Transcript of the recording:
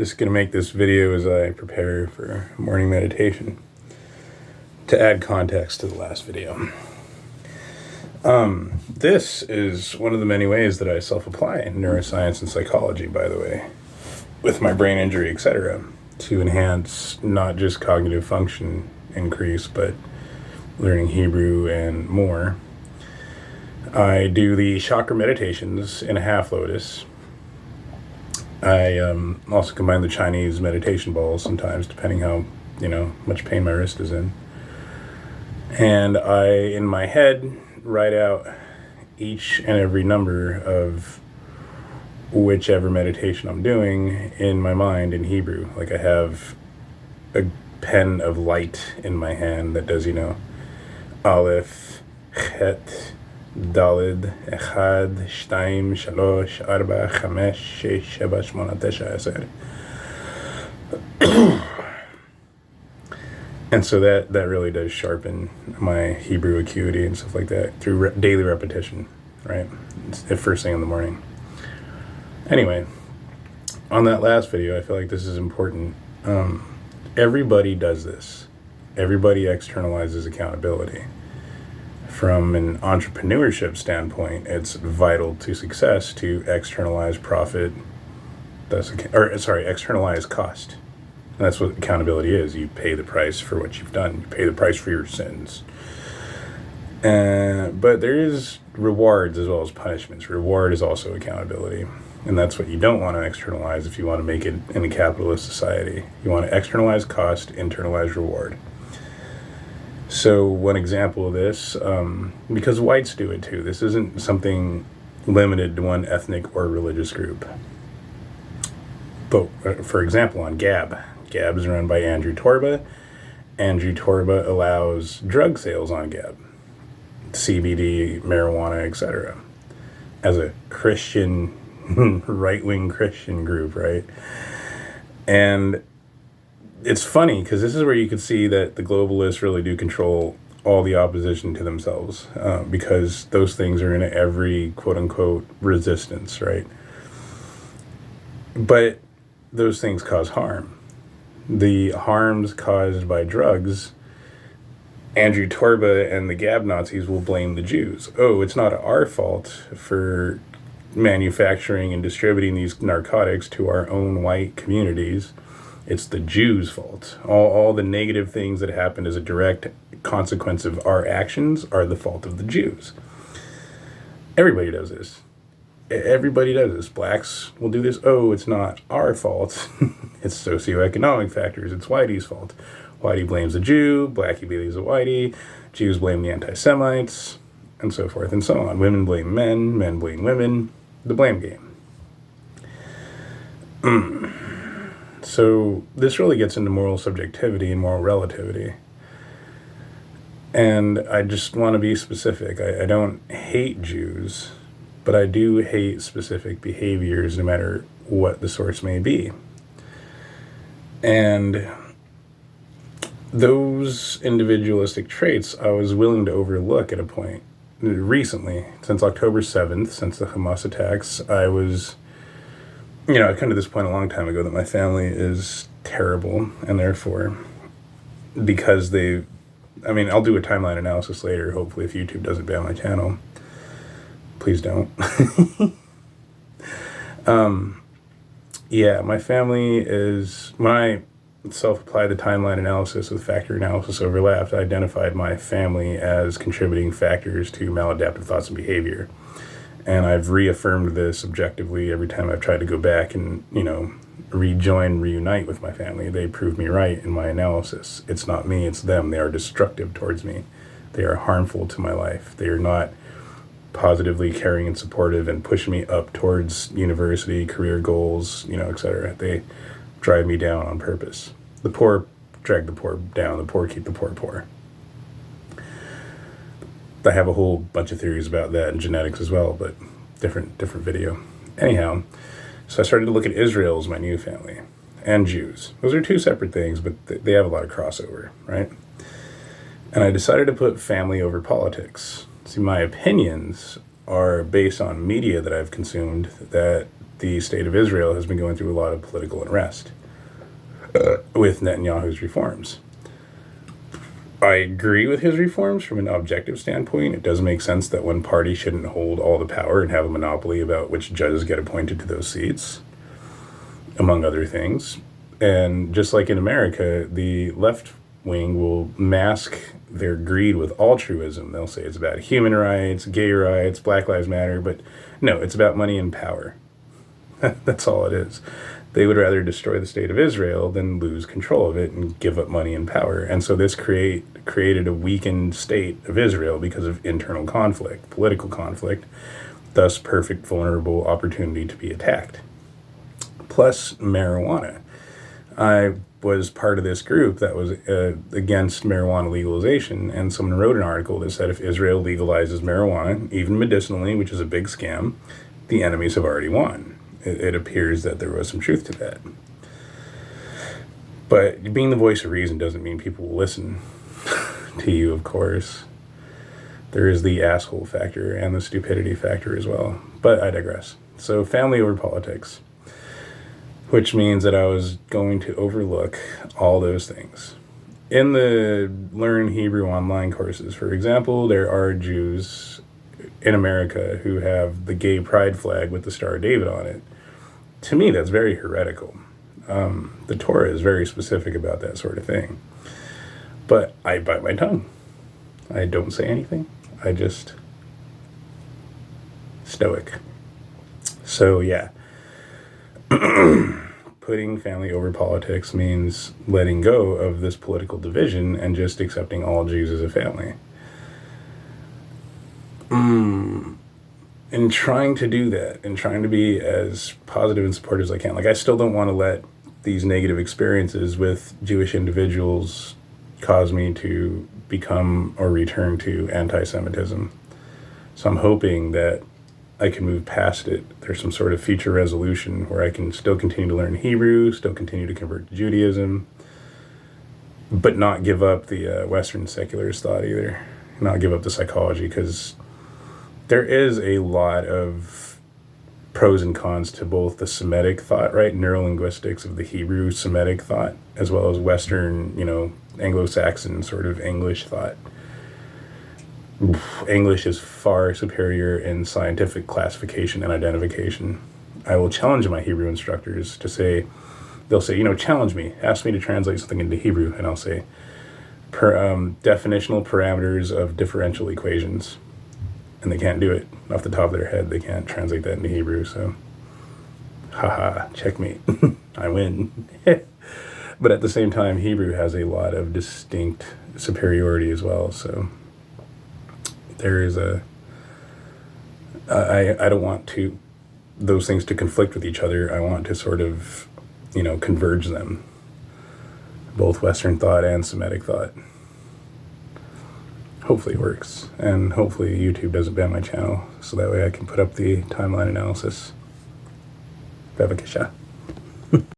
Just going to make this video as I prepare for morning meditation to add context to the last video. This is one of the many ways that I self-apply in neuroscience and psychology, by the way, with my brain injury, etc., to enhance not just cognitive function increase, but learning Hebrew and more. I do the chakra meditations in a half lotus. I also combine the Chinese meditation balls sometimes, depending how, much pain my wrist is in. And I, in my head, write out each and every number of whichever meditation I'm doing in my mind in Hebrew. Like I have a pen of light in my hand that does, Aleph, Chet, Dalid, Echad, Shtaim, Shalosh, Arba, Chamesh, Shesh, Sheba, Shmona, Tesha, Eser. And so that really does sharpen my Hebrew acuity and stuff like that through daily repetition, right? It's the first thing in the morning. Anyway, on that last video, I feel like this is important. Everybody does this. Everybody externalizes accountability. From an entrepreneurship standpoint, it's vital to success to externalize profit, externalize cost. And that's what accountability is. You pay the price for what you've done. You pay the price for your sins. But there is rewards as well as punishments. Reward is also accountability. And that's what you don't want to externalize if you want to make it in a capitalist society. You want to externalize cost, internalize reward. So one example of this, because whites do it too, this isn't something limited to one ethnic or religious group. But for example, on Gab is run by Andrew Torba. Andrew Torba allows drug sales on Gab, CBD, marijuana, etc. As a Christian, right-wing Christian group, right? And it's funny because this is where you can see that the globalists really do control all the opposition to themselves, because those things are in every quote-unquote resistance, right? But those things cause harm. The harms caused by drugs, Andrew Torba and the Gab Nazis will blame the Jews. Oh, it's not our fault for manufacturing and distributing these narcotics to our own white communities. It's the Jews' fault. All the negative things that happened as a direct consequence of our actions are the fault of the Jews. Everybody does this. Everybody does this. Blacks will do this. Oh, it's not our fault. It's socioeconomic factors. It's Whitey's fault. Whitey blames the Jew. Blackie blames the Whitey. Jews blame the anti-Semites, and so forth and so on. Women blame men. Men blame women. The blame game. So this really gets into moral subjectivity and moral relativity. And I just want to be specific. I don't hate Jews, but I do hate specific behaviors no matter what the source may be. And those individualistic traits I was willing to overlook at a point. Recently, since October 7th, since the Hamas attacks, I was... I've come to this point a long time ago that my family is terrible, and therefore, because I'll do a timeline analysis later, hopefully, if YouTube doesn't ban my channel. Please don't. My family is, when I self-applied the timeline analysis with factor analysis overlapped, I identified my family as contributing factors to maladaptive thoughts and behavior. And I've reaffirmed this objectively every time I've tried to go back and, reunite with my family. They prove me right in my analysis. It's not me, it's them. They are destructive towards me. They are harmful to my life. They are not positively caring and supportive and pushing me up towards university, career goals, etc. They drive me down on purpose. The poor drag the poor down. The poor keep the poor poor. I have a whole bunch of theories about that and genetics as well, but different video. Anyhow, so I started to look at Israel as my new family, and Jews. Those are two separate things, but they have a lot of crossover, right? And I decided to put family over politics. See, my opinions are based on media that I've consumed that the state of Israel has been going through a lot of political unrest with Netanyahu's reforms. I agree with his reforms from an objective standpoint. It does make sense that one party shouldn't hold all the power and have a monopoly about which judges get appointed to those seats, among other things. And just like in America, the left wing will mask their greed with altruism. They'll say it's about human rights, gay rights, Black Lives Matter, but no, it's about money and power. That's all it is. They would rather destroy the state of Israel than lose control of it and give up money and power. And so this created a weakened state of Israel because of internal conflict, political conflict, thus perfect vulnerable opportunity to be attacked. Plus marijuana. I was part of this group that was against marijuana legalization, and someone wrote an article that said if Israel legalizes marijuana, even medicinally, which is a big scam, the enemies have already won. It appears that there was some truth to that. But being the voice of reason doesn't mean people will listen to you, of course. There is the asshole factor and the stupidity factor as well. But I digress. So family over politics, which means that I was going to overlook all those things. In the Learn Hebrew online courses, for example, there are Jews in America who have the gay pride flag with the Star of David on it. To me, that's very heretical. The Torah is very specific about that sort of thing. But I bite my tongue. I don't say anything. I just stoic. So yeah. Putting family over politics means letting go of this political division and just accepting all Jews as a family. In trying to do that, and trying to be as positive and supportive as I can, like I still don't want to let these negative experiences with Jewish individuals cause me to become or return to anti-Semitism. So I'm hoping that I can move past it. There's some sort of future resolution where I can still continue to learn Hebrew, still continue to convert to Judaism, but not give up the Western secularist thought either. Not give up the psychology, because there is a lot of pros and cons to both the Semitic thought, right? Neurolinguistics of the Hebrew Semitic thought, as well as Western, Anglo-Saxon sort of English thought. English is far superior in scientific classification and identification. I will challenge my Hebrew instructors to say, they'll say, challenge me, ask me to translate something into Hebrew, and I'll say, definitional parameters of differential equations. And they can't do it off the top of their head. They can't translate that into Hebrew, so haha, checkmate. I win. But at the same time, Hebrew has a lot of distinct superiority as well, so there is I don't want those things to conflict with each other. I want to sort of, converge them, both Western thought and Semitic thought. Hopefully it works, and hopefully YouTube doesn't ban my channel, so that way I can put up the timeline analysis. Bevakisha.